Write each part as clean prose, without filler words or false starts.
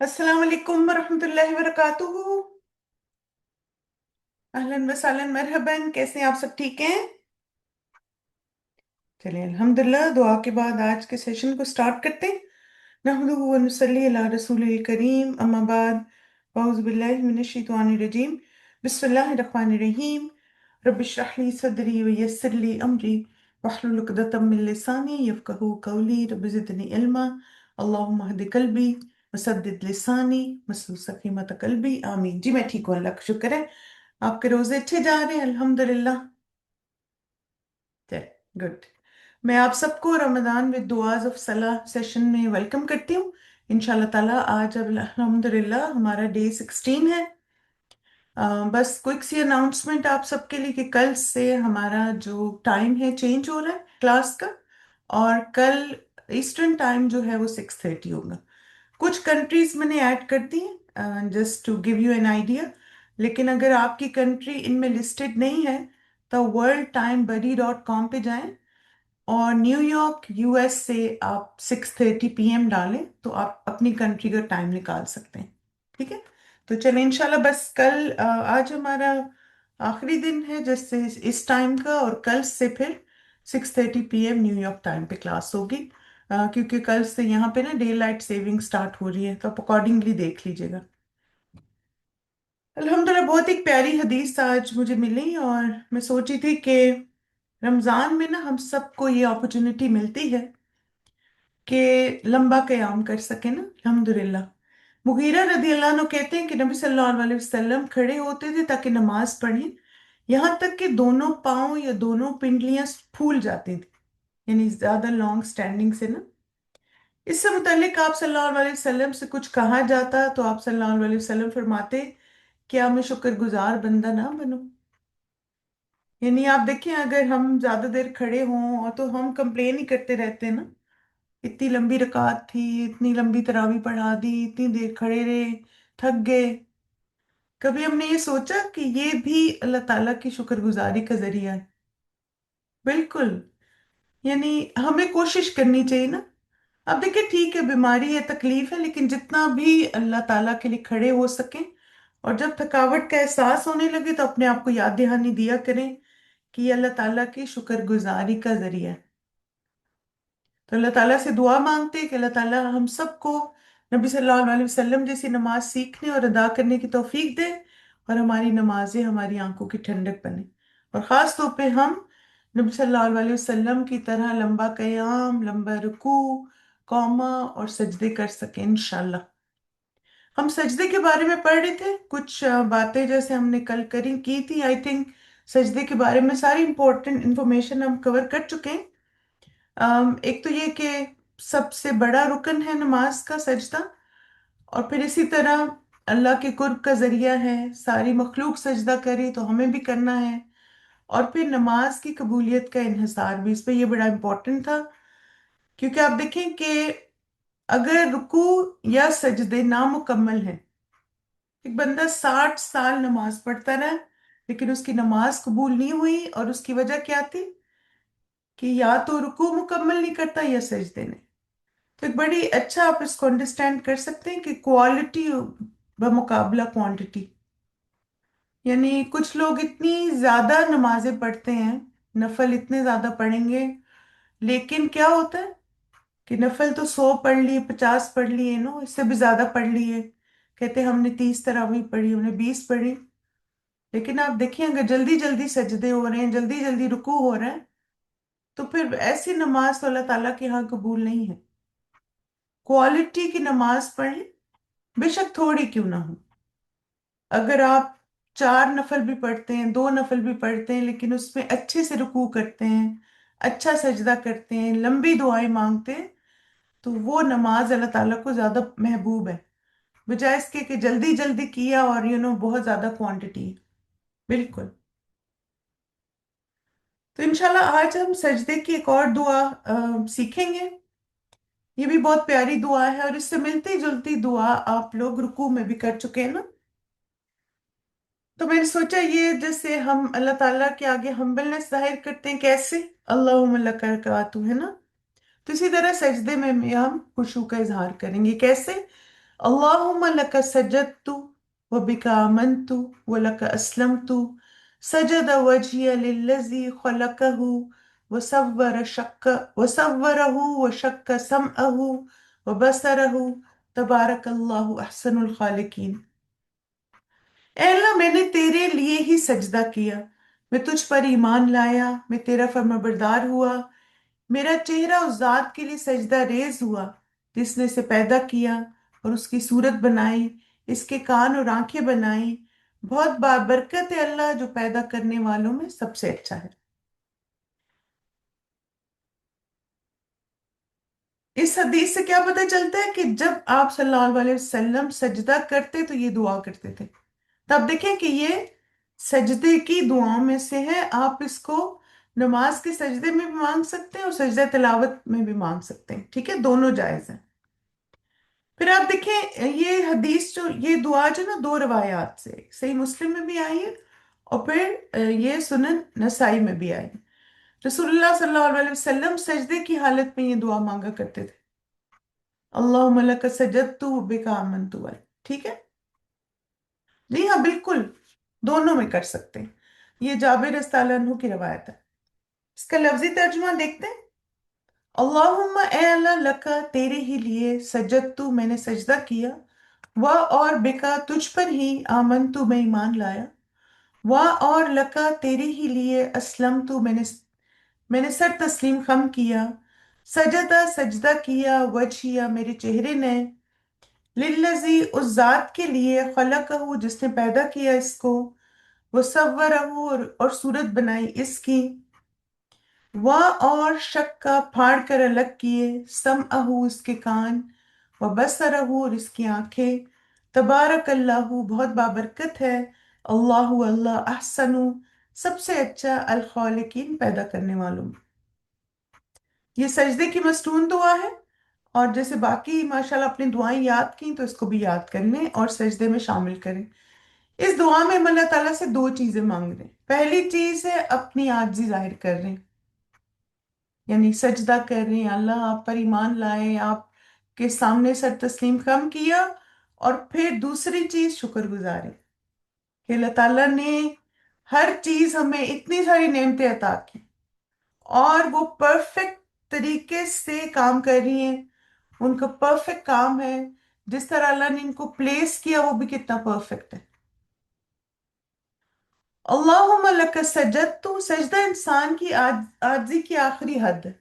अस्सलाम वालेकुम वरहमतुल्लाहि वबरकातुहू। अहलन व सहलन मरहबन, कैसे हैं आप? सब ठीक हैं? चलिए अल्हम्दुलिल्लाह, दुआ के बाद आज के सेशन को स्टार्ट करते हैं। नहमदुहु व नुसल्ली अला रसूलिल करीम, अम्मा बाद, औज़ु बिल्लाहि मिनश शैतानिर रजीम, बिस्मिल्लाहिर रहमानिर रहीम। रब्बि इश्रह ली सदरी व यस्सिर ली अमरी वहलुल उक़दतम मिन लिसानी यफ़क़हू क़ौली। रब्बि ज़िदनी इल्मा, अल्लाहुम्मा हदि क़ल्बी वसद्दिद लिसानी वस्लुल सक़ीमत क़ल्बी, आमीन। जी मैं ठीक हूँ, अल्लाह का शुक्र है। आपके रोजे अच्छे जा रहे हैं? अल्हम्दुलिल्लाह। चल, गुड। मैं आप सबको रमजान विद दुआज ऑफ सलाह सेशन में वेलकम करती हूँ। इंशाल्लाह ताला आज अब अल्हम्दुलिल्लाह हमारा डे 16 है। बस क्विक सी अनाउंसमेंट आप सबके लिए कि कल से हमारा जो टाइम है चेंज हो रहा है क्लास का, और कल ईस्टर्न टाइम जो है वो 6:30 होगा। कुछ कंट्रीज मैंने ऐड कर दी हैं just to give you an idea, लेकिन अगर आपकी कंट्री इनमें लिस्टेड नहीं है तो worldtimebuddy.com पे जाएं और न्यूयॉर्क यूएस से आप 6:30 PM डालें तो आप अपनी कंट्री का टाइम निकाल सकते हैं। ठीक है, तो चलें इंशाल्लाह। बस कल आज हमारा आखिरी दिन है जैसे इस टाइम का, और कल से फिर 6:30 PM न्यूयॉर्क टाइम पे क्लास होगी। क्योंकि कल से यहाँ पे ना डे लाइट सेविंग स्टार्ट हो रही है, तो आप अकॉर्डिंगली देख लीजिएगा। अल्हम्दुलिल्लाह, बहुत एक प्यारी हदीस आज मुझे मिली, और मैं सोची थी कि रमजान में ना हम सबको ये अपॉर्चुनिटी मिलती है कि लंबा क़याम कर सके ना, अल्हम्दुलिल्लाह। मुगीरा रदी अल्लाह अन्हु कहते हैं कि नबी सल्लल्लाहु अलैहि वसल्लम खड़े होते थे ताकि नमाज पढ़ें, यहाँ तक कि दोनों पाँव या दोनों पिंडलियां फूल जाती थी, यानी ज्यादा लॉन्ग स्टैंडिंग से ना। इससे मुतालिक आप सल्लल्लाहु अलैहि वसल्लम से कुछ कहा जाता तो आप सल्लल्लाहु अलैहि वसल्लम फरमाते, क्या मैं शुक्रगुजार बंदा ना बनूं? यानी आप देखें, अगर हम ज्यादा देर खड़े हों और तो हम कंप्लेन ही करते रहते हैं ना, इतनी लंबी रकात थी, इतनी लंबी तरावी पढ़ा दी, इतनी देर खड़े रहे, थक गए। कभी हमने ये सोचा कि ये भी अल्लाह ताला की शुक्रगुजारी का जरिया है? बिल्कुल। यानी हमें कोशिश करनी चाहिए ना। अब देखिए, ठीक है, बीमारी है, तकलीफ है, लेकिन जितना भी अल्लाह ताला के लिए खड़े हो सके, और जब थकावट का एहसास होने लगे तो अपने आप को याद दहानी दिया करें कि ये अल्लाह ताला की शुक्रगुजारी का जरिया है। तो अल्लाह ताला से दुआ मांगते हैं कि अल्लाह ताला हम सबको नबी सल्लल्लाहु अलैहि वसल्लम जैसी नमाज सीखने और अदा करने की तौफीक दे, और हमारी नमाजें हमारी आंखों की ठंडक बने, और ख़ास तौर पे हम नबी सल्लल्लाहु अलैहि वसल्लम की तरह लंबा क़याम, लंबा रुकू, कौमा और सजदे कर सकें इंशाल्लाह। हम सजदे के बारे में पढ़ रहे थे कुछ बातें जैसे हमने कल करी की थी। आई थिंक सजदे के बारे में सारी इंपॉर्टेंट इंफॉर्मेशन हम कवर कर चुके हैं। एक तो ये कि सबसे बड़ा रुकन है नमाज का सजदा, और फिर इसी तरह अल्लाह के कुर्ब का जरिया है। सारी मखलूक सजदा करे तो हमें भी करना है, और फिर नमाज की कबूलियत का इन्हिसार भी, इस पे ये बड़ा इंपॉर्टेंट था। क्योंकि आप देखें कि अगर रुकू या सजदे नामुकम्मल हैं, एक बंदा 60 साल नमाज पढ़ता रहा लेकिन उसकी नमाज कबूल नहीं हुई, और उसकी वजह क्या थी कि या तो रुकू मुकम्मल नहीं करता या सजदे नहीं। तो एक बड़ी अच्छा आप इसको अंडरस्टैंड कर सकते हैं कि क्वालिटी बमुकाबला क्वांटिटी। यानी कुछ लोग इतनी ज्यादा नमाजें पढ़ते हैं, नफल इतने ज्यादा पढ़ेंगे, लेकिन क्या होता है कि नफल तो 100 पढ़ लिए, 50 पढ़ लिए, नो इससे भी ज्यादा पढ़ लिए, कहते हैं हमने 30 तरावी पढ़ी, हमने 20 पढ़ी। लेकिन आप देखिए, अगर जल्दी जल्दी सजदे हो रहे हैं, जल्दी जल्दी रुकू हो रहा है, तो फिर ऐसी नमाज तो अल्लाह ताला के यहाँ कबूल नहीं है। क्वालिटी की नमाज पढ़ें, बेशक थोड़ी क्यों ना हो। अगर आप 4 नफल भी पढ़ते हैं, 2 नफल भी पढ़ते हैं, लेकिन उसमें अच्छे से रुकू करते हैं, अच्छा सजदा करते हैं, लंबी दुआएं मांगते हैं, तो वो नमाज अल्लाह ताला को ज्यादा महबूब है, बजाय इसके कि जल्दी जल्दी किया और बहुत ज्यादा क्वांटिटी। बिल्कुल। तो इंशाल्लाह आज हम सजदे की एक और दुआ सीखेंगे। ये भी बहुत प्यारी दुआ है, और इससे मिलती जुलती दुआ आप लोग रुकू में भी कर चुके हैं ना। तो मैंने सोचा ये जैसे हम अल्लाह ताला के आगे हम्बलनेस जाहिर करते हैं, कैसे अल्लाहुम्मा लका रकातु है ना, तो इसी तरह सजदे में भी हम खुशू का इजहार करेंगे। कैसे? اللهم لك سجدت وبك آمنت ولك أسلمت. سجد وجهي للذي خلقه وصوره وشق سمعه وبصره. تبارك الله أحسن الخالقين. اے اللہ میں نے تیرے لیے ہی سجدہ کیا، میں تجھ پر ایمان لایا، میں تیرا فرمانبردار ہوا، میرا چہرہ اس ذات کے لیے سجدہ ریز ہوا جس نے اسے پیدا کیا اور اس کی صورت بنائی، اس کے کان اور آنکھیں بنائی۔ بہت بابرکت ہے اللہ جو پیدا کرنے والوں میں سب سے اچھا ہے۔ اس حدیث سے کیا پتہ چلتا ہے کہ جب آپ صلی اللہ علیہ وسلم سجدہ کرتے تو یہ دعا کرتے تھے۔ تب دیکھیں کہ یہ سجدے کی دعاؤں میں سے ہے، آپ اس کو نماز کے سجدے میں بھی مانگ سکتے ہیں اور سجدہ تلاوت میں بھی مانگ سکتے ہیں، ٹھیک ہے، دونوں جائز ہیں۔ پھر آپ دیکھیں یہ حدیث جو یہ دعا جو نا دو روایات سے صحیح مسلم میں بھی آئی ہے اور پھر یہ سنن نسائی میں بھی آئی ہے۔ رسول اللہ صلی اللہ علیہ وسلم سجدے کی حالت میں یہ دعا مانگا کرتے تھے، اللہم لک سجدت وبک آمنت والی، ٹھیک ہے۔ جی ہاں بالکل، دونوں میں کر سکتے ہیں، یہ جابر رضی اللہ عنہ کی روایت ہے۔ اس کا لفظی ترجمہ دیکھتے ہیں، اللہم اے اللہ لکا تیرے ہی لیے سجدت میں نے سجدہ کیا، اور بکا تجھ پر ہی آمن تو میں ایمان لایا، اور لکا تیرے ہی لیے اسلم تو میں نے سر تسلیم خم کیا، سجدہ سجدہ کیا وجہیا میرے چہرے نے، للذی اس ذات کے لیے خلقہ جس نے پیدا کیا اس کو، وصورہ اور صورت بنائی اس کی، اور شک کا پھاڑ کر الگ کیے، سمعہ اس کے کان، وبصرہ اور اس کی آنکھیں، تبارک اللہ بہت بابرکت ہے، اللہ اللہ احسن سب سے اچھا، الخالقین پیدا کرنے والوں میں۔ یہ سجدے کی مستون دعا ہے، اور جیسے باقی ماشاءاللہ اپنی دعائیں یاد کی تو اس کو بھی یاد کر لیں اور سجدے میں شامل کریں۔ اس دعا میں ہم اللہ تعالیٰ سے دو چیزیں مانگ رہے ہیں۔ پہلی چیز ہے اپنی عاجزی ظاہر کر رہے ہیں، یعنی سجدہ کر رہے ہیں، اللہ آپ پر ایمان لائے، آپ کے سامنے سر تسلیم خم کیا، اور پھر دوسری چیز شکر گزار ہے کہ اللہ تعالیٰ نے ہر چیز ہمیں اتنی ساری نعمتیں عطا کی اور وہ پرفیکٹ طریقے سے کام کر رہی ہیں، ان کا پرفیکٹ کام ہے، جس طرح اللہ نے ان کو پلیس کیا وہ بھی کتنا پرفیکٹ ہے۔ اللہم لک سجدت، سجدہ انسان کی عاجزی کی آخری حد ہے،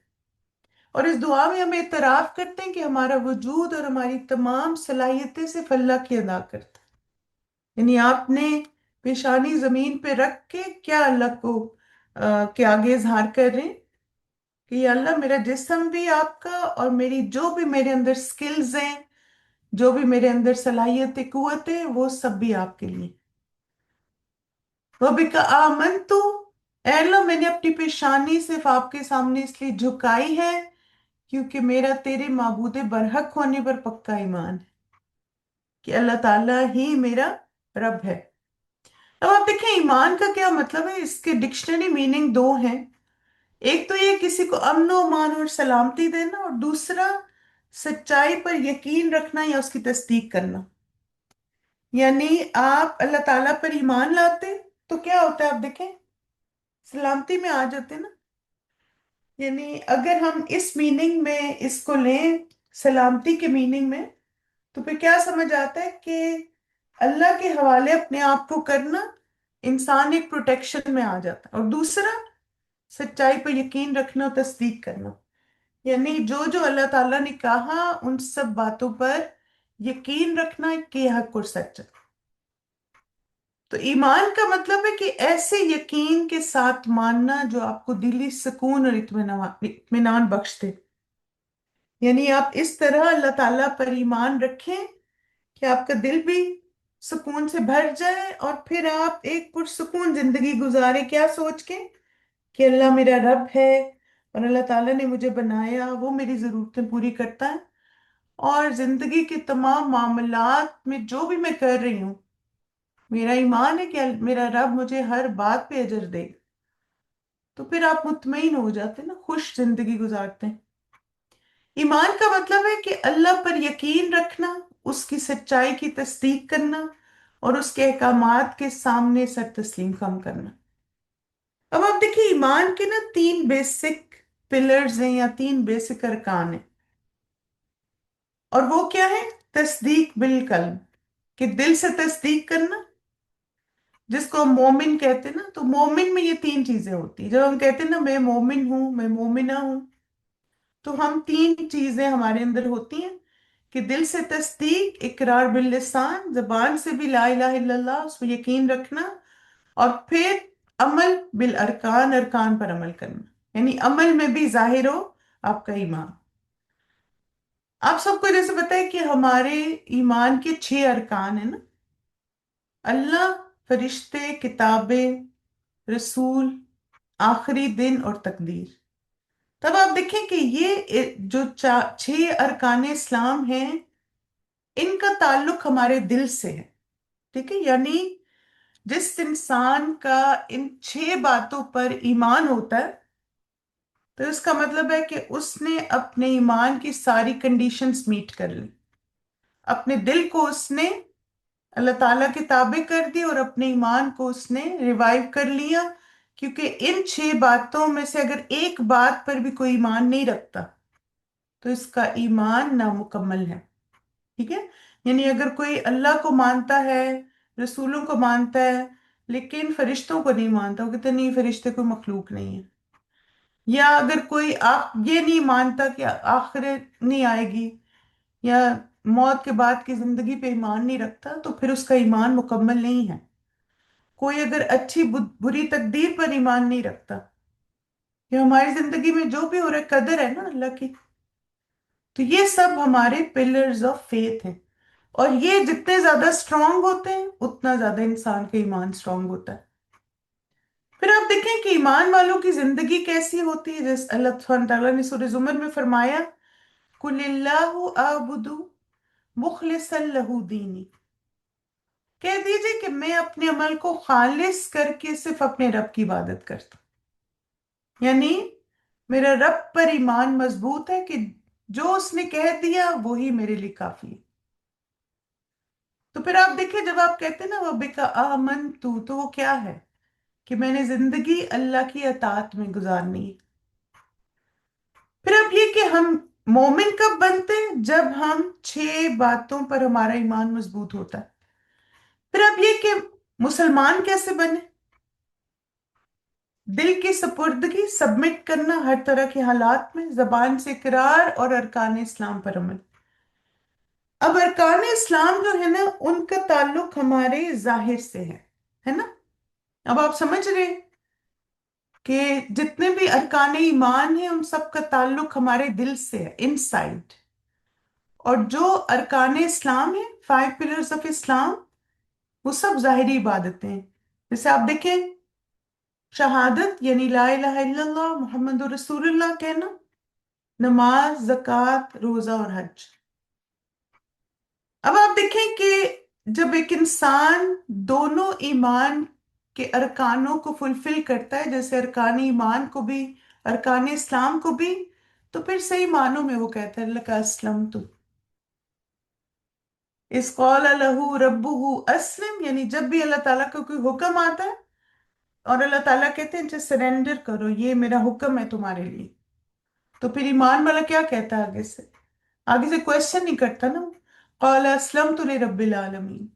اور اس دعا میں ہم اعتراف کرتے ہیں کہ ہمارا وجود اور ہماری تمام صلاحیتیں صرف اللہ کی ادا کرتا ہے۔ یعنی آپ نے پیشانی زمین پہ رکھ کے کیا اللہ کو کے آگے اظہار کر رہے ہیں کہ یا اللہ میرا جسم بھی آپ کا، اور میری جو بھی میرے اندر سکلز ہیں، جو بھی میرے اندر صلاحیتیں قوتیں، وہ سب بھی آپ کے لیے۔ وَبِكَ آمَنْتُ، اے اللہ میں نے اپنی پیشانی صرف آپ کے سامنے اس لیے جھکائی ہے کیونکہ میرا تیرے معبود برحق ہونے پر پکا ایمان ہے کہ اللہ تعالیٰ ہی میرا رب ہے۔ اب آپ دیکھیں ایمان کا کیا مطلب ہے، اس کے ڈکشنری میننگ دو ہیں۔ ایک تو یہ کسی کو امن و امان اور سلامتی دینا، اور دوسرا سچائی پر یقین رکھنا یا اس کی تصدیق کرنا۔ یعنی آپ اللہ تعالیٰ پر ایمان لاتے تو کیا ہوتا ہے، آپ دیکھیں سلامتی میں آ جاتے نا۔ یعنی اگر ہم اس میننگ میں اس کو لیں، سلامتی کے میننگ میں، تو پھر کیا سمجھ آتا ہے کہ اللہ کے حوالے اپنے آپ کو کرنا، انسان ایک پروٹیکشن میں آ جاتا ہے، اور دوسرا سچائی پر یقین رکھنا اور تصدیق کرنا، یعنی جو جو اللہ تعالیٰ نے کہا ان سب باتوں پر یقین رکھنا کہ یہ حق اور سچ ہے۔ تو ایمان کا مطلب ہے کہ ایسے یقین کے ساتھ ماننا جو آپ کو دلی سکون اور اطمینان بخش دے، یعنی آپ اس طرح اللہ تعالیٰ پر ایمان رکھیں کہ آپ کا دل بھی سکون سے بھر جائے، اور پھر آپ ایک پرسکون زندگی گزارے، کیا سوچ کے کہ اللہ میرا رب ہے اور اللہ تعالیٰ نے مجھے بنایا، وہ میری ضرورتیں پوری کرتا ہے، اور زندگی کے تمام معاملات میں جو بھی میں کر رہی ہوں میرا ایمان ہے کہ میرا رب مجھے ہر بات پہ اجر دے، تو پھر آپ مطمئن ہو جاتے ہیں نا، خوش زندگی گزارتے ہیں۔ ईमान का मतलब है कि अल्लाह पर यकीन रखना, उसकी सच्चाई की तस्दीक करना और उसके अहकामात के सामने सर तस्लीम खम करना। अब आप देखिए, ईमान के ना तीन बेसिक पिलर्स हैं या तीन बेसिक अरकान हैं। और वो क्या है? तस्दीक बिल कल्ब, कि दिल से तस्दीक करना, जिसको हम मोमिन कहते हैं ना। तो मोमिन में ये तीन चीजें होती हैं। जब हम कहते हैं ना मैं मोमिन हूं, मैं मोमिना हूं, तो हम तीन चीजें हमारे अंदर होती हैं कि दिल से तस्दीक, इकरार बिल लिसान, जबान से भी ला इलाहा इल्लल्लाह, उस पर यकीन रखना, और फिर अमल बिल अरकान, अरकान पर अमल करना, यानी अमल में भी जाहिर हो आपका ईमान। आप सबको जैसे पता है कि हमारे ईमान के छह अरकान है ना: अल्लाह, फरिश्ते, किताबें, रसूल, आखिरी दिन और तकदीर। तब आप देखें कि ये जो छह अरकान इस्लाम हैं, इनका ताल्लुक हमारे दिल से है। ठीक है, यानी जिस इंसान का इन छह बातों पर ईमान होता है, तो इसका मतलब है कि उसने अपने ईमान की सारी कंडीशंस मीट कर ली। अपने दिल को उसने अल्लाह ताला के ताबे कर दी और अपने ईमान को उसने रिवाइव कर लिया। क्योंकि इन छह बातों में से अगर एक बात पर भी कोई ईमान नहीं रखता, तो इसका ईमान नामुकम्मल है। ठीक है, यानी अगर कोई अल्लाह को मानता है, रसूलों को मानता है, लेकिन फरिश्तों को नहीं मानता, वो कहते नहीं फरिश्ते कोई मखलूक नहीं है, या अगर कोई आप ये नहीं मानता कि आखिरत नहीं आएगी, या मौत के बाद की जिंदगी पे ईमान नहीं रखता, तो फिर उसका ईमान मुकम्मल नहीं है। कोई अगर अच्छी बुरी तकदीर पर ईमान नहीं रखता, कि हमारी जिंदगी में जो भी हो रहा है कदर है ना अल्लाह की, तो ये सब हमारे पिलर्स ऑफ फेथ हैं। और ये जितने ज्यादा स्ट्रांग होते हैं, उतना ज्यादा इंसान का ईमान स्ट्रांग होता है। फिर आप देखें कि ईमान वालों की जिंदगी कैसी होती है। जैसे अल्लाह सुब्हानहू तआला ने सूरह जुमर में फरमाया, कुलिल्लाहु आबुदु मुखलिसन लहू दीनी। कह दीजिए कि मैं अपने अमल को खालिस करके सिर्फ अपने रब की इबादत करता हूं। यानी मेरा रब पर ईमान मजबूत है कि जो उसने कह दिया वही मेरे लिए काफी है। तो फिर आप देखिए, जब आप कहते हैं ना वो बिका आमन तू, तो वो क्या है? कि मैंने जिंदगी अल्लाह की अतात में गुजारनी है। फिर अब ये कि हम मोमिन कब बनते हैं? जब हम छह बातों पर हमारा ईमान मजबूत होता है। फिर अब ये कि मुसलमान कैसे बने? दिल की सपुर्दगी, सबमिट करना हर तरह के हालात में, जबान से इकरार और अरकान इस्लाम पर अमल। अब अरकान इस्लाम जो है ना, उनका ताल्लुक हमारे जाहिर से है ना। अब आप समझ रहे हैं कि जितने भी अरकान ईमान हैं, उन सब का ताल्लुक हमारे दिल से है, इनसाइड। और जो अरकान इस्लाम है, फाइव पिलर्स ऑफ इस्लाम, वो सब जाहिरी इबादतें हैं। जैसे आप देखें, शहादत यानी ला इलाहा इल्लल्लाह मुहम्मद रसूलुल्लाह कहना, नमाज, ज़कात, रोजा और हज। अब आप देखें कि जब एक इंसान दोनों ईमान के अरकानों को फुलफिल करता है, जैसे अरकान ईमान को भी, अरकान इस्लाम को भी, तो फिर सही मानों में वो कहता है लका अस्लम तू, इस कौल लहू रब्बुहु अस्लिम। यानी जब भी अल्लाह ताला का कोई हुक्म आता है और अल्लाह ताला कहते हैं जैसे सरेंडर करो, ये मेरा हुक्म है तुम्हारे लिए, तो फिर ईमान वाला क्या कहता है आगे से? आगे से क्वेश्चन नहीं करता ना, कौल अस्लम तो रब्बिल आलमीन।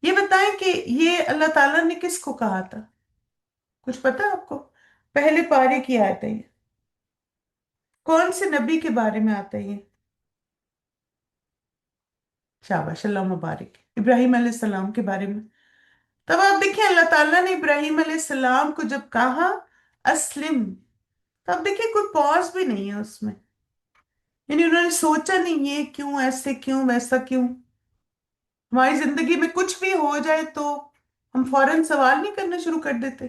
ये बताएं कि ये अल्लाह ताला ने किसको कहा था? कुछ पता है आपको? पहले पारे की आयत है ये। कौन से नबी के बारे में आता है ये? शाबाश, अल्लाह मुबारक, इब्राहिम अलैहिस्सलाम के बारे में। तब आप देखिए, अल्लाह ताला ने इब्राहिम अलैहिस्सलाम को जब कहा अस्लिम, तब देखिए कोई पॉज भी नहीं है उसमें। यानी उन्होंने सोचा नहीं ये क्यों, ऐसे क्यों, वैसा क्यों। हमारी जिंदगी में कुछ भी हो जाए तो हम फौरन सवाल नहीं करना शुरू कर देते।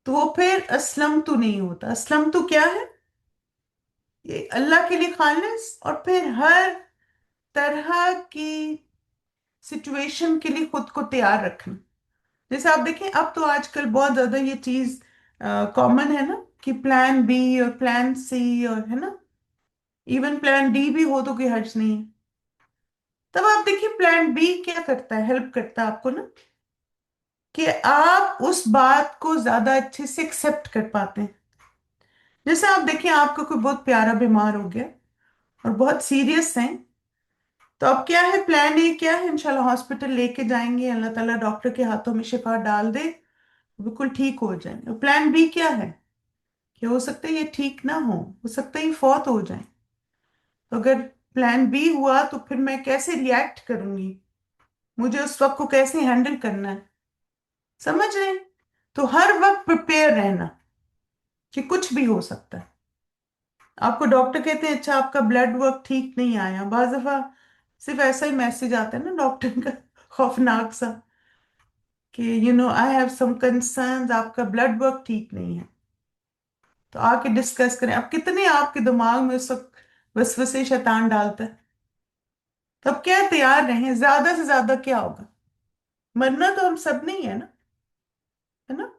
तो वो फिर असलम तो नहीं होता। असलम तो क्या है? ये अल्लाह के लिए खालिस, और फिर हर तरह की सिचुएशन के लिए खुद को तैयार रखना। जैसे आप देखें, अब तो आजकल बहुत ज्यादा ये चीज कॉमन है ना, कि प्लान बी और प्लान सी, और है ना, इवन प्लान डी भी हो तो कोई हर्ज नहीं है। तब आप देखिए प्लान बी क्या करता है, हेल्प करता है आपको ना, कि आप उस बात को ज्यादा अच्छे से एक्सेप्ट कर पाते हैं। जैसे आप देखिए आपका कोई बहुत प्यारा बीमार हो गया और बहुत सीरियस है, तो अब क्या है, प्लान ए क्या है, इंशाल्लाह हॉस्पिटल लेके जाएंगे, अल्लाह ताला डॉक्टर के हाथों में शिफा डाल दे, बिल्कुल ठीक हो जाएंगे। और प्लान बी क्या है, कि हो सकता है ये ठीक ना हो सकता है ये फौत हो जाए। तो अगर प्लान बी हुआ तो फिर मैं कैसे रिएक्ट करूंगी, मुझे उस वक्त को कैसे हैंडल करना है, समझ रहे हैं? तो हर वक्त प्रिपेयर रहना कि कुछ भी हो सकता है। आपको डॉक्टर कहते हैं अच्छा आपका ब्लड वर्क ठीक नहीं आया, बाज दफा सिर्फ ऐसा ही मैसेज आता है ना डॉक्टर का, खौफनाक सा, कि आई हैव सम कंसर्न्स, आपका ब्लड वर्क ठीक नहीं है। तो आके डिस्कस करें। अब कितने आपके दिमाग में उस वक्त वसवसे शैतान डालता है, तो अब क्या, तैयार रहें, ज्यादा से ज्यादा क्या होगा, मरना तो हम सब नहीं है ना, है ना?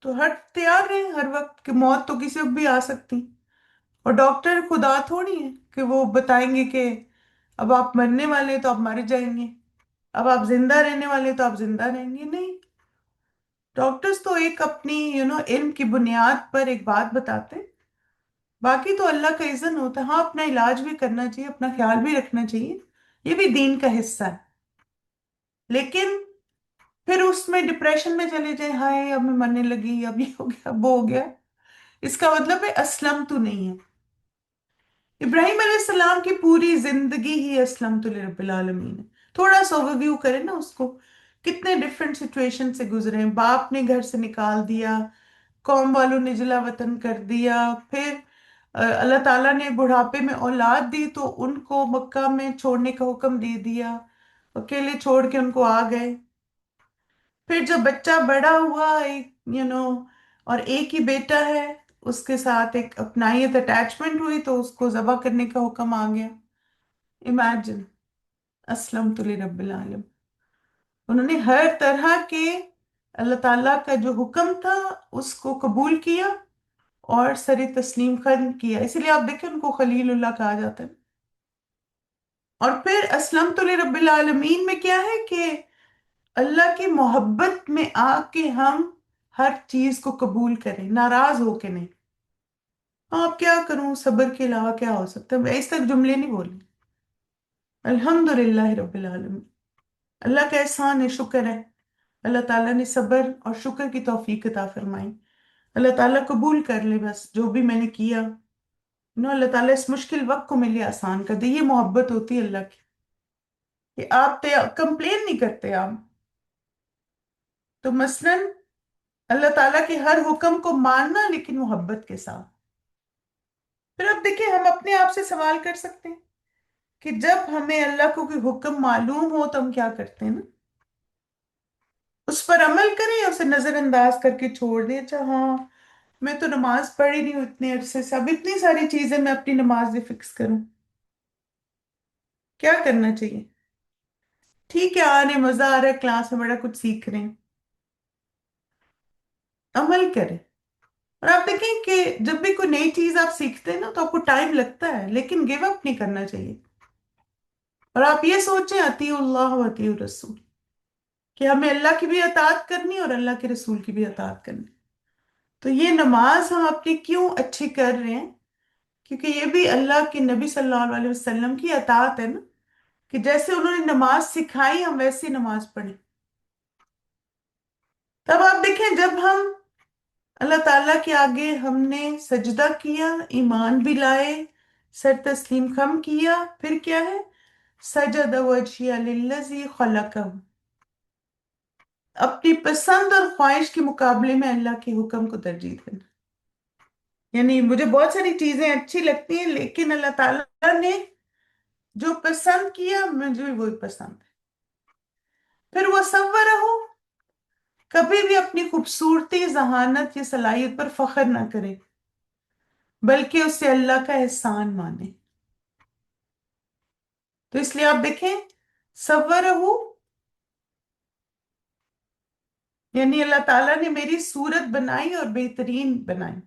तो हर तैयार रहें हर वक्त कि मौत तो किसी वक्त भी आ सकती। और डॉक्टर खुदा थोड़ी है कि वो बताएंगे कि अब आप मरने वाले हैं तो आप मर जाएंगे, अब आप जिंदा रहने वाले हैं तो आप जिंदा रहेंगे, नहीं। डॉक्टर्स तो एक अपनी इल्म की बुनियाद पर एक बात बताते हैं, बाकी तो अल्लाह का इज़्न होता है। हाँ, अपना इलाज भी करना चाहिए, अपना ख्याल भी रखना चाहिए, ये भी दीन का हिस्सा है। लेकिन फिर उसमें डिप्रेशन में चले जाए, हाय अब मैं मरने लगी, अब ये हो गया, अब वो हो गया, इसका मतलब है असलम तो नहीं है। इब्राहिम अलैहिस्सलाम की पूरी जिंदगी ही असलम तो रब्बिल आलमीन है। थोड़ा सा ओवरव्यू करें ना उसको, कितने डिफरेंट सिचुएशन से गुजरे हैं। बाप ने घर से निकाल दिया, कौम वालों ने जिला वतन कर दिया, फिर अल्लाह ताला ने बुढ़ापे में औलाद दी तो उनको मक्का में छोड़ने का हुक्म दे दिया, अकेले छोड़ के उनको आ गए। फिर जब बच्चा बड़ा हुआ, एक और एक ही बेटा है, उसके साथ एक अपनाइत अटैचमेंट हुई तो उसको ज़बह करने का हुक्म आ गया। इमेजिन, असलम तुली रब्बिल आलम। उन्होंने हर तरह के अल्लाह ताला का जो हुक्म था उसको कबूल किया और सर तस्लीम खत्म किया, इसीलिए आप देखें उनको खलीलुल्लाह कहा जाता है। और फिर असलम तुली रब्बिल आलमीन में क्या है कि अल्लाह की मोहब्बत में आके हम हर चीज को कबूल करें, नाराज होके नहीं। हाँ, अब क्या करूं, सब्र के अलावा क्या हो सकता है, मैं इस तक जुमले नहीं बोली। अल्हम्दुलिल्लाह रब्बिल आलमीन, अल्लाह का एहसान है, शुक्र है। अल्लाह ताला ने सब्र और शुक्र की तौफीक अता फरमाई। अल्लाह ताला कबूल कर ले बस जो भी मैंने किया। अल्लाह ताला इस मुश्किल वक्त को मेरे लिए आसान कर दे, ये मोहब्बत होती है अल्लाह की, कि आप कंप्लेन नहीं करते आप। तो मसलन अल्लाह ताला के हर हुक्म को मानना लेकिन मोहब्बत के साथ। फिर अब देखिए हम अपने आप से सवाल कर सकते हैं कि जब हमें अल्लाह को कोई हुक्म मालूम हो तो हम क्या करते हैं ना, उस पर अमल करें या उसे नजरअंदाज करके छोड़ दें। अच्छा हाँ, मैं तो नमाज पढ़ी नहीं हूँ इतने अरसे से, अब इतनी सारी चीजें मैं अपनी नमाज में फिक्स करूं, क्या करना चाहिए? ठीक है, आ रहे, मजा आ रहा है, क्लास में बड़ा कुछ सीख रहे हैं, अमल करें। और आप देखें कि जब भी कोई नई चीज आप सीखते हैं ना तो आपको टाइम लगता है, लेकिन गिव अप नहीं करना चाहिए। और आप ये सोचें अतीउल्लाह व अतीउर रसूल, कि हमें अल्लाह की भी अताअत करनी और अल्लाह के रसूल की भी अताअत करनी। तो ये नमाज हम अपनी क्यों अच्छी कर रहे हैं, क्योंकि ये भी अल्लाह के नबी सल्लल्लाहु अलैहि वसल्लम की अताअत है ना, कि जैसे उन्होंने नमाज सिखाई हम वैसी नमाज पढ़ें। तब आप देखें जब हम अल्लाह ताला के आगे हमने सजदा किया, ईमान भी लाए, सर तस्लीम खम किया, फिर क्या है, सजद वजहिया लिल्लज़ी खलक़हु, अपनी पसंद और ख्वाहिश के मुकाबले में अल्लाह के हुक्म को तरजीह देना। यानी मुझे बहुत सारी चीजें अच्छी लगती हैं लेकिन अल्लाह ताला ने जो पसंद किया मुझे भी वही पसंद है। फिर वो सव्वर हो, कभी भी अपनी खूबसूरती, जहानत या सलाहियत पर फख्र ना करे, बल्कि उसे अल्लाह का एहसान माने। तो इसलिए आप देखें, सव्वर हो यानी अल्लाह ताला ने मेरी सूरत बनाई और बेहतरीन बनाई।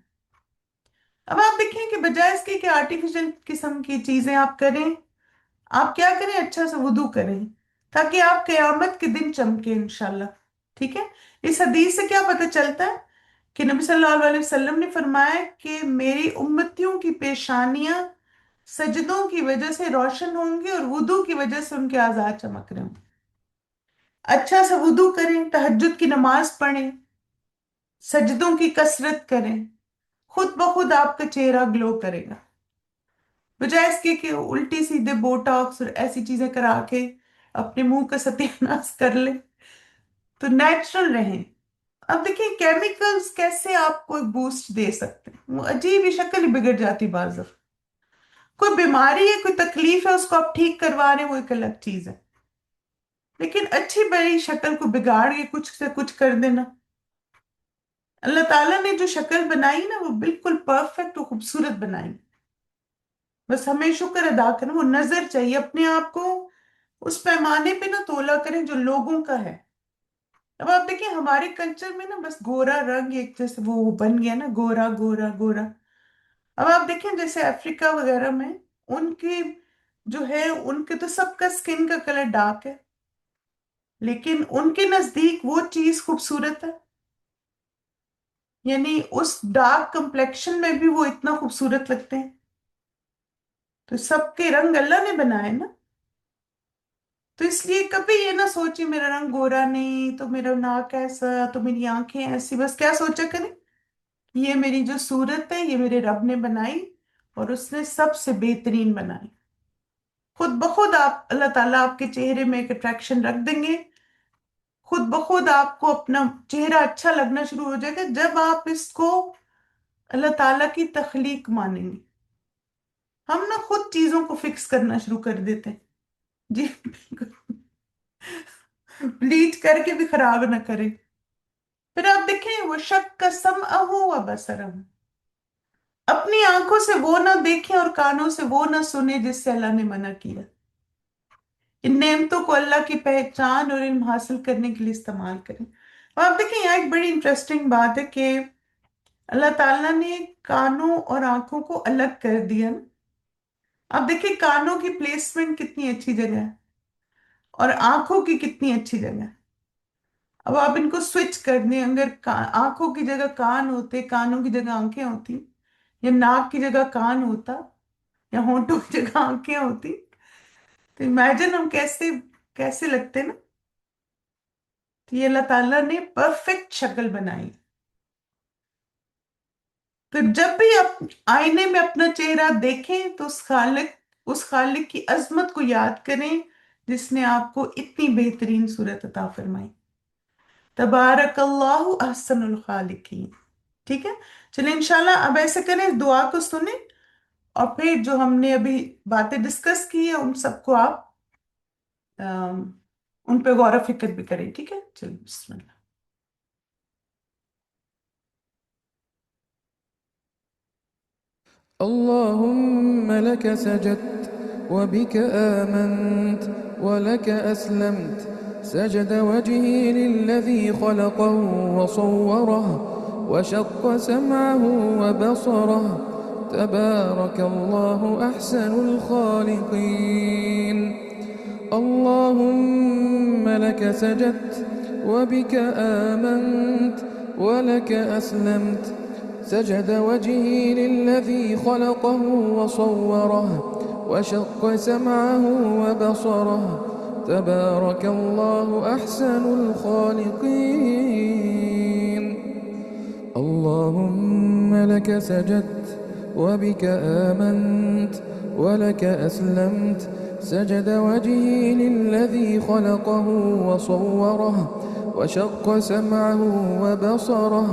अब आप देखें कि बजाय इसके कि आर्टिफिशियल किस्म की चीजें आप करें, आप क्या करें, अच्छा सा वुदू करें, ताकि आप क़यामत के दिन चमके इंशाल्लाह। ठीक है। इस हदीस से क्या पता चलता है कि नबी सल्लल्लाहु अलैहि वसल्लम ने फरमाया कि मेरी उम्मतियों की पेशानियां सजदों की वजह से रोशन होंगी और वुदू की वजह से उनके आज़ाद चमक रहे होंगे। अच्छा सा वुदू करें, तहज्जुद की नमाज पढ़ें, सजदों की कसरत करें, खुद ब खुद आपका चेहरा ग्लो करेगा। बजाय इसके कि उल्टी सीधे बोटॉक्स और ऐसी चीजें करा के अपने मुंह का सत्यानाश कर ले, तो नेचुरल रहें। अब देखिए केमिकल्स कैसे आपको एक बूस्ट दे सकते हैं, वो अजीब ही शक्ल ही बिगड़ जाती बाजर। कोई बीमारी है, कोई तकलीफ है, उसको आप ठीक करवा रहे हैं, वो एक अलग चीज है। लेकिन अच्छी बड़ी शक्ल को बिगाड़ के कुछ से कुछ कर देना, अल्लाह ताला ने जो शक्ल बनाई ना वो बिल्कुल परफेक्ट और खूबसूरत बनाई। बस हमें शुक्र अदा करें, वो नजर चाहिए, अपने आप को उस पैमाने पे ना तोला करें जो लोगों का है। अब आप देखिए हमारे कल्चर में ना बस गोरा रंग एक जैसे वो बन गया ना, गोरा गोरा गोरा। अब आप देखें जैसे अफ्रीका वगैरह में, उनकी जो है, उनके तो सबका स्किन का कलर डार्क है, लेकिन उनके नजदीक वो चीज खूबसूरत है। यानी उस डार्क कंप्लेक्शन में भी वो इतना खूबसूरत लगते हैं। तो सबके रंग अल्लाह ने बनाए ना। तो इसलिए कभी ये ना सोचिए मेरा रंग गोरा नहीं तो मेरा नाक ऐसा तो मेरी आंखें ऐसी, बस क्या सोचा करें, ये मेरी जो सूरत है ये मेरे रब ने बनाई, और उसने सबसे बेहतरीन बनाई। खुद ब खुद आप, अल्लाह ताला आपके चेहरे में एक अट्रैक्शन रख देंगे। खुद ब खुद आपको अपना चेहरा अच्छा लगना शुरू हो जाएगा जब आप इसको अल्लाह ताला की तख्लीक मानेंगे। हम ना खुद चीजों को फिक्स करना शुरू कर देते हैं। जी ब्लीच करके भी खराब ना करें। फिर आप देखें वो शक का सम अहो व बसरहु, अपनी आंखों से वो ना देखें और कानों से वो ना सुने जिससे अल्लाह ने मना किया। इन नेमतों को अल्लाह की पहचान और इल्म हासिल करने के लिए इस्तेमाल करें। और आप देखें यहाँ एक बड़ी इंटरेस्टिंग बात है कि अल्लाह ताला ने कानों और आंखों को अलग कर दिया ना। आप देखिए कानों की प्लेसमेंट कितनी अच्छी जगह है और आंखों की कितनी अच्छी जगह है। अब आप इनको स्विच कर दें, अगर आंखों की जगह कान होते, कानों की जगह आंखें होती, या नाक की जगह कान होता, या होंठों की जगह आंखें होती, तो इमेजिन हम कैसे कैसे लगते ना। तो ये अल्लाह ताला ने परफेक्ट शक्ल बनाई। तो जब भी आप आईने में अपना चेहरा देखें तो उस खालिक की अजमत को याद करें जिसने आपको इतनी बेहतरीन सूरत अता फरमाई। तबारकल्लाहु अहसनुल खालिकीन। ठीक है। चलिए इंशाल्लाह अब ऐसे करें, इस दुआ को सुने और फिर जो हमने अभी बातें डिस्कस की है उन सबको आप अम, उन पे गौर फिक्र भी करें। ठीक है, चलिए बिस्मिल्लाह। اللهم لك سجدت وبك آمنت ولك أسلمت. سجد وجهي للذي خلقه وصوره وشق سمعه وبصره. تبارك الله أحسن الخالقين. اللهم لك سجدت وبك آمنت ولك أسلمت. سجد وجهي للذي خلقه وصوره وشق سمعه وبصره. تبارك الله أحسن الخالقين. اللهم لك سجدت وبك آمنت ولك أسلمت. سجد وجهي للذي خلقه وصوره وشق سمعه وبصره.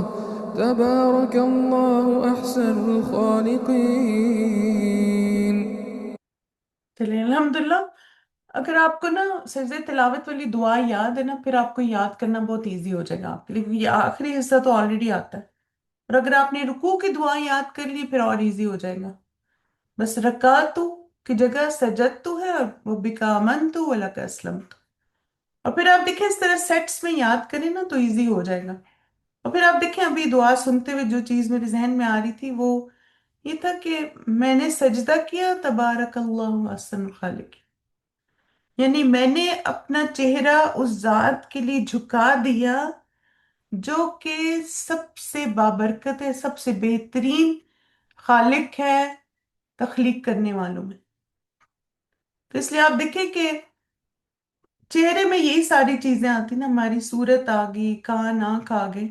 تبارك الله أحسن الخالقين. चलिए अल्हम्दुलिल्लाह। अगर आपको ना सजदे तिलावत वाली दुआ याद है ना, फिर आपको याद करना बहुत इजी हो जाएगा आपके लिए, क्योंकि ये आखिरी हिस्सा तो ऑलरेडी आता है। और अगर आपने रुकू की दुआ याद कर ली फिर और इजी हो जाएगा। बस रकातू की जगह सजदतू है और वो बिका अमनतू वला का असलमतू। और फिर आप देखें इस तरह सेट्स में याद करें ना तो इजी हो जाएगा। और फिर आप देखें अभी दुआ सुनते हुए जो चीज मेरे जहन में आ रही थी वो ये था कि मैंने सजदा किया, तबारक अल्लाहु अहसनुल खालिकीन। यानी मैंने अपना चेहरा उस जात के लिए झुका दिया जो कि सबसे बाबरकत है, सबसे बेहतरीन खालिक है तख्लीक करने वालों में। तो इसलिए आप देखें कि चेहरे में यही सारी चीजें आती ना, हमारी सूरत आ गई, कान आंख आ गए,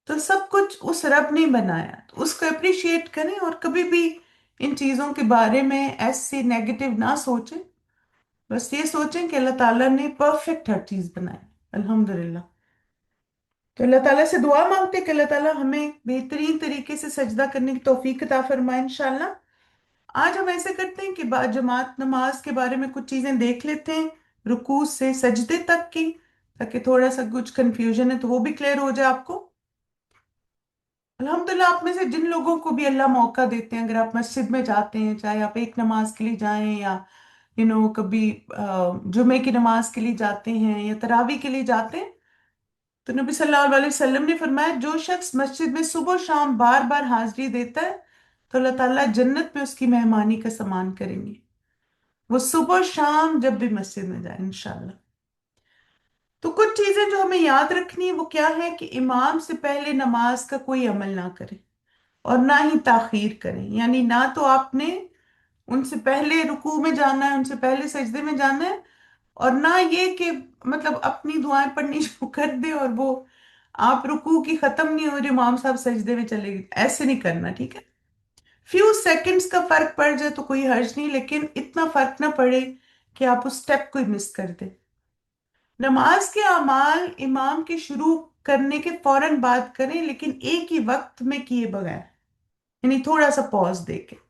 तो सब कुछ उस रब ने बनाया, तो उसको अप्रिशिएट करें और कभी भी इन चीजों के बारे में ऐसे नेगेटिव ना सोचें। बस ये सोचें कि अल्लाह ताला ने परफेक्ट हर चीज बनाई। अल्हम्दुलिल्लाह। तो अल्लाह ताला से दुआ मांगते हैं कि अल्लाह ताला हमें बेहतरीन तरीके से सजदा करने की तौफीक अता फरमाए इंशाल्लाह। आज हम ऐसे करते हैं कि जमात नमाज के बारे में कुछ चीजें देख लेते हैं, रुकू से सजदे तक की, ताकि थोड़ा सा कुछ कंफ्यूजन है तो वो भी क्लियर हो जाए आपको। अल्हम्दुलिल्लाह, आप में से जिन लोगों को भी अल्लाह मौका देते हैं, अगर आप मस्जिद में जाते हैं, चाहे आप एक नमाज के लिए जाएं या कभी जुमे की नमाज के लिए जाते हैं या तरावी के लिए जाते हैं, तो नबी सल्लल्लाहु अलैहि वसल्लम ने फरमाया जो शख्स मस्जिद में सुबह शाम बार बार हाजिरी देता है तो अल्लाह ताला जन्नत में उसकी मेहमानी का सामान करेंगे। वो सुबह शाम जब भी मस्जिद में जाए इंशाल्लाह। तो कुछ चीजें जो हमें याद रखनी है वो क्या है कि इमाम से पहले नमाज का कोई अमल ना करें और ना ही ताखीर करें। यानी ना तो आपने उनसे पहले रुकू में जाना है, उनसे पहले सजदे में जाना है, और ना ये कि मतलब अपनी दुआएं पढ़नी शुरू कर दे और वो आप रुकू की खत्म नहीं हो रही, इमाम साहब सजदे में चले गए, ऐसे नहीं करना, ठीक है। फ्यू सेकंड्स का फर्क पड़ जाए तो कोई हर्ज नहीं, लेकिन इतना फर्क ना पड़े कि आप उस स्टेप को ही मिस कर दे। नमाज के अमाल इमाम के शुरू करने के फौरन बाद करें, लेकिन एक ही वक्त में किए बगैर, यानी थोड़ा सा पॉज देके।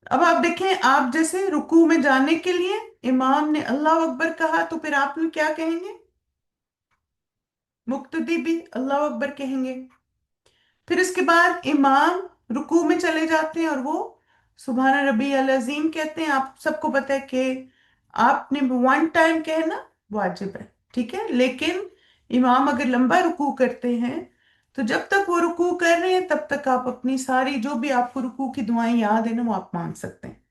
अब आप देखें, आप जैसे रुकू में जाने के लिए इमाम ने अल्लाह अकबर कहा तो फिर आप भी क्या कहेंगे? मुक्तदी भी अल्लाह अकबर कहेंगे। फिर इसके बाद इमाम रुकू में चले जाते हैं और वो सुबहान रबी अल अजीम कहते हैं। आप सबको पता है कि आपने वन टाइम कहना वाजिब है, ठीक है, लेकिन इमाम अगर लंबा रुकू करते हैं तो जब तक वो रुकू कर रहे हैं तब तक आप अपनी सारी जो भी आपको रुकू की दुआएं याद है ना वो आप मांग सकते हैं।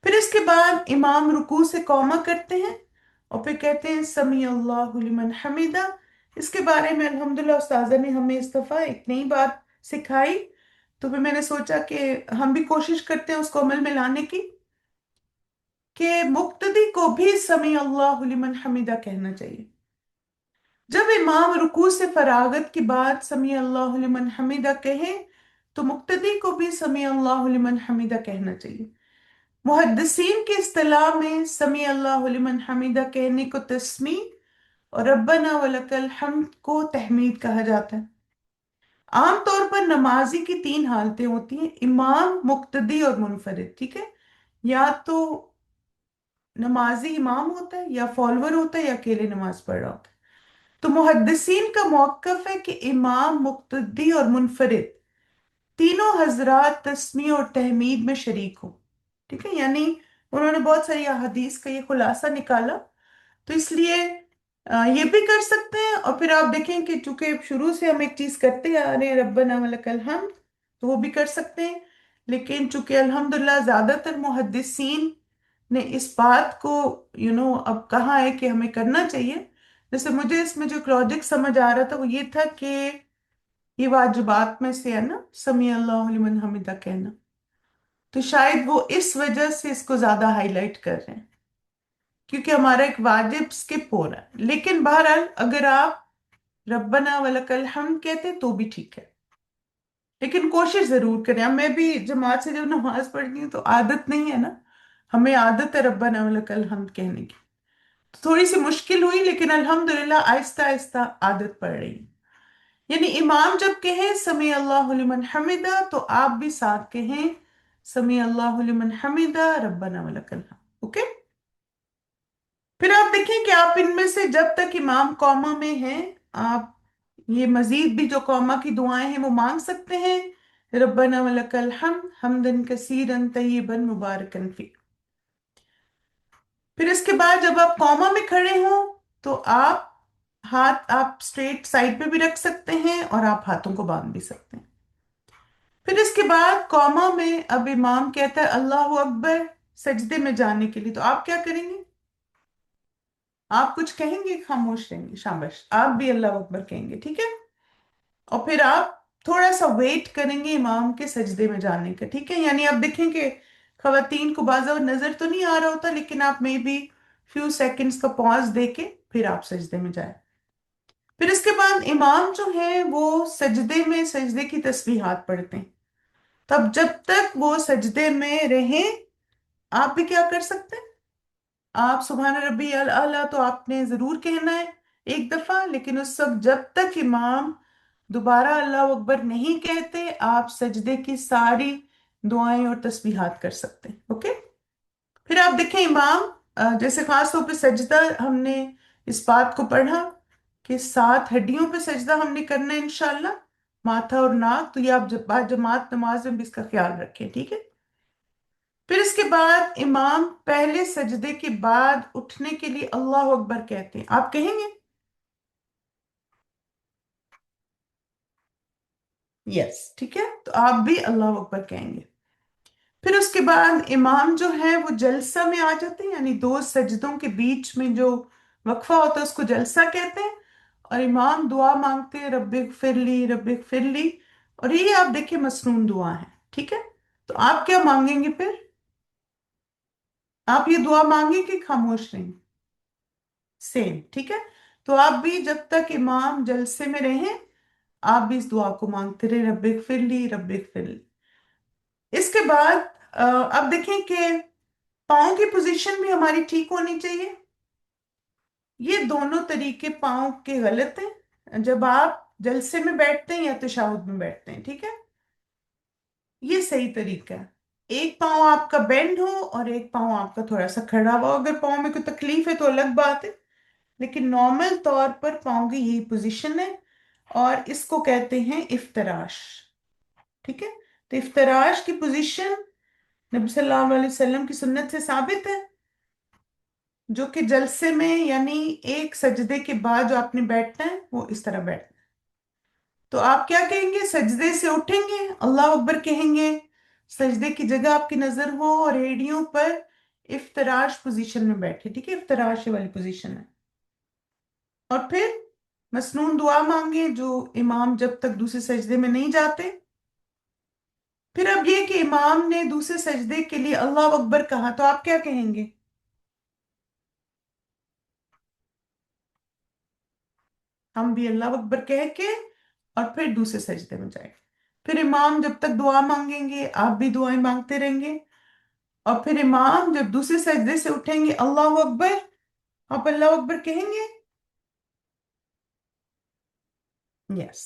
फिर इसके बाद इमाम रुकू से कौमा करते हैं और फिर कहते हैं समी अल्लाहु लिमन हमीदा। इसके बारे में अल्हम्दुलिल्लाह उस्ताजा ने हमें इस दफा एक नई बात सिखाई, तो फिर मैंने सोचा कि हम भी कोशिश करते हैं उसको अमल में लाने की, कि मुक्तदी को भी समी अल्लाहु लिमन हमीदा कहना चाहिए। जब इमाम रुकू से फरागत के बाद समी अल्लाहु लिमन हमीदा कहे तो मुक्तदी को भी समी अल्लाहु लिमन हमीदा कहना चाहिए। मुहद्दिसीन की इस्तिलाह में समी अल्लाहु लिमन हमीदा कहने को तस्मी और रब्बना वलकल हम्द को तहमीद कहा जाता है। आमतौर पर नमाजी की तीन हालतें होती हैं, इमाम, मुक्तदी और मुनफरिद, ठीक है। या तो नमाजी इमाम होता है या फॉलोअर होता है या अकेले नमाज पढ़ रहा होता है। तो मुहद्दिसीन का मौक़िफ़ है कि इमाम, मुक्तदी और मुनफरिद तीनों हजरात तस्मी और तहमीद में शरीक हो, ठीक है। यानी उन्होंने बहुत सारी अहादीस का ये खुलासा निकाला, तो इसलिए ये भी कर सकते हैं। और फिर आप देखें कि चूंकि शुरू से हम एक चीज करते आ रहे हैं रब्बना वलकल हम्द, तो वो भी कर सकते हैं। लेकिन चूंकि अल्हम्दुलिल्लाह ज्यादातर मुहद्दिसीन ने इस बात को अब कहा है कि हमें करना चाहिए। जैसे मुझे इसमें जो लॉजिक समझ आ रहा था वो ये था कि ये वाजिबात में से है ना समी अल्लाहु लिमन हमिदा कहना, तो शायद वो इस वजह से इसको ज्यादा हाईलाइट कर रहे हैं, क्योंकि हमारा एक वाजिब स्किप हो रहा है। लेकिन बहरहाल अगर आप रब्बना वलकल हम्द कहते तो भी ठीक है, लेकिन कोशिश जरूर करें। अब मैं भी जमात से जब नमाज पढ़ती हूँ तो आदत नहीं है ना, हमें आदत है रब्बना वलकल हम्द कहने की, तो थोड़ी सी मुश्किल हुई, लेकिन अल्हम्दुलिल्लाह आहिस्ता आहिस्ता आदत पड़ रही है। यानी इमाम जब कहे समी अल्लाहु लिमन हमिदा तो आप भी साथ कहें समी अल्लाहु लिमन हमिदा रब्बना वलकल हम्द, ओके। फिर आप देखें कि आप इनमें से जब तक इमाम कौमा में हैं, आप ये मजीद भी जो कौमा की दुआएं हैं वो मांग सकते हैं, रब्बना वलकल हम्द हम्दन कसीरन तय्यिबन मुबारकन फी। फिर इसके बाद जब आप कौमा में खड़े हो तो आप हाथ आप स्ट्रेट साइड पे भी रख सकते हैं और आप हाथों को बांध भी सकते हैं। फिर इसके बाद कौमा में अब इमाम कहता है अल्लाह अकबर सजदे में जाने के लिए, तो आप क्या करेंगे? आप कुछ कहेंगे, खामोश रहेंगे? शाबाश, आप भी अल्लाह अकबर कहेंगे, ठीक है। और फिर आप थोड़ा सा वेट करेंगे इमाम के सजदे में जाने का, ठीक है। यानी आप देखेंगे खवातीन को बाज़ नजर तो नहीं आ रहा होता, लेकिन आप मे बी फ्यू सेकंड्स का पॉज देके फिर आप सजदे में जाए। फिर इसके बाद इमाम जो है वो सजदे में सजदे की तस्बीहात पढ़ते हैं। तब जब तक वो सजदे में रहे, आप भी क्या कर सकते हैं? आप सुबहान रब्बी अल आला तो आपने जरूर कहना है एक दफा, लेकिन उस सब जब तक इमाम दोबारा अल्लाह अकबर नहीं कहते, आप सजदे की सारी दुआएं और तस्बीहात कर सकते हैं, ओके। फिर आप देखें इमाम जैसे खास तौर पे सजदा, हमने इस बात को पढ़ा कि 7 हड्डियों पे सजदा हमने करना है इंशाल्लाह, माथा और नाक। तो ये आप जब बाद जमात नमाज में भी इसका ख्याल रखें, ठीक है। फिर इसके बाद इमाम पहले सजदे के बाद उठने के लिए अल्लाह अकबर कहते हैं, आप कहेंगे? यस, ठीक है, तो आप भी अल्लाह अकबर कहेंगे। फिर उसके बाद इमाम जो है वो जलसा में आ जाते हैं, यानी दो सजदों के बीच में जो वक्फा होता है उसको जलसा कहते हैं। और इमाम दुआ मांगते हैं, रब्बि फिरली। और ये आप देखिए मसनून दुआ है, ठीक है। तो आप क्या मांगेंगे फिर? आप ये दुआ मांगे कि खामोश रहेंगे? सेम, ठीक है। तो आप भी जब तक इमाम जलसे में रहें, आप भी इस दुआ को मांगते रहे, रब्बि फिरली। इसके बाद अब देखें कि पाँव की पोजीशन भी हमारी ठीक होनी चाहिए। ये दोनों तरीके पाँव के गलत हैं, जब आप जलसे में बैठते हैं या तशahहुद में बैठते हैं, ठीक है। ये सही तरीका है। एक पाँव आपका बेंड हो और एक पाँव आपका थोड़ा सा खड़ा हुआ। अगर पाँव में कोई तकलीफ है तो अलग बात है, लेकिन नॉर्मल तौर पर पाँव की यही पोजीशन है। और इसको कहते हैं इफ्तराश, ठीक है। तो इफ्तराश की पोजीशन नबी सल्लल्लाहु अलैहि वसल्लम की सुन्नत से साबित है, जो कि जलसे में यानी एक सजदे के बाद जो आपने बैठना है वो इस तरह बैठना है। तो आप क्या कहेंगे? सजदे से उठेंगे, अल्लाह अकबर कहेंगे, सजदे की जगह आपकी नजर हो और एड़ियों पर इफ्तराश पोजीशन में बैठे, ठीक है। इफ्तराश वाली पोजीशन है। और फिर मसनून दुआ मांगे जो इमाम जब तक दूसरे सजदे में नहीं जाते। फिर अब ये कि इमाम ने दूसरे सजदे के लिए अल्लाह अकबर कहा, तो आप क्या कहेंगे? हम भी अल्लाह अकबर कह के और फिर दूसरे सजदे में जाएंगे। फिर इमाम जब तक दुआ मांगेंगे, आप भी दुआएं मांगते रहेंगे। और फिर इमाम जब दूसरे सजदे से उठेंगे, अल्लाह अकबर, आप अल्लाह अकबर कहेंगे। यस,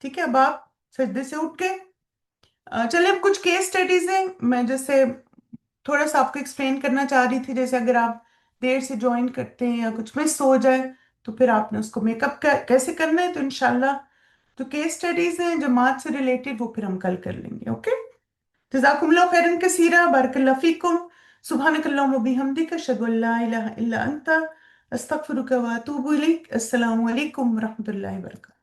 ठीक है। अब आप सजदे से उठ गए। चलिए अब कुछ केस स्टडीज हैं, मैं जैसे थोड़ा सा आपको एक्सप्लेन करना चाह रही थी। जैसे अगर आप देर से ज्वाइन करते हैं या कुछ मिस हो जाए, तो फिर आपने उसको मेकअप कैसे करना है। तो इंशाल्लाह जो केस स्टडीज हैं जमात से रिलेटेड वो फिर हम कल कर लेंगे, ओके। जज़ाकुमुल्लाह खैरन कसीरा, बारकल्लाहु फीकुम, सुब्हानकल्लाहुम्मा व बिहम्दिका, अशहदु अल्ला इलाहा इल्ला अंता, अस्तगफिरुका व अतूबु इलैक। अस्सलामु अलैकुम व रहमतुल्लाहि व बरकातहू।